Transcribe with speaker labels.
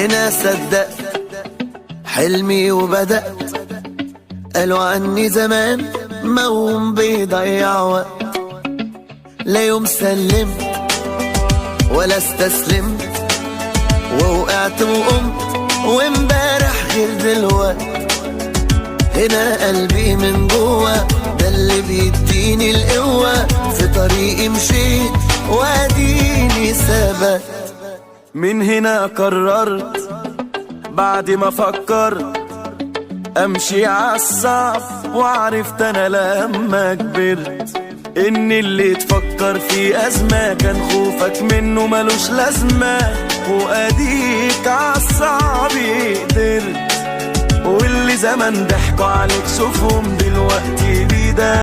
Speaker 1: هنا صدقت حلمي وبدأت. قالوا عني زمان موهوم بيضيع وقت، لا يوم سلمت ولا استسلمت، ووقعت وقمت وامبارح غير دلوقت. هنا قلبي من جوا ده اللي بيديني القوة، في طريقي مشيت واديني ثبت. من هنا قررت بعد ما فكرت امشي عالصعب، وعرفت انا لما كبرت ان اللي تفكر في ازمة كان خوفك منه ملوش لازمة، واديك عالصعب قدرت. واللي زمان ضحكوا عليك شوفهم دلوقتي بيدا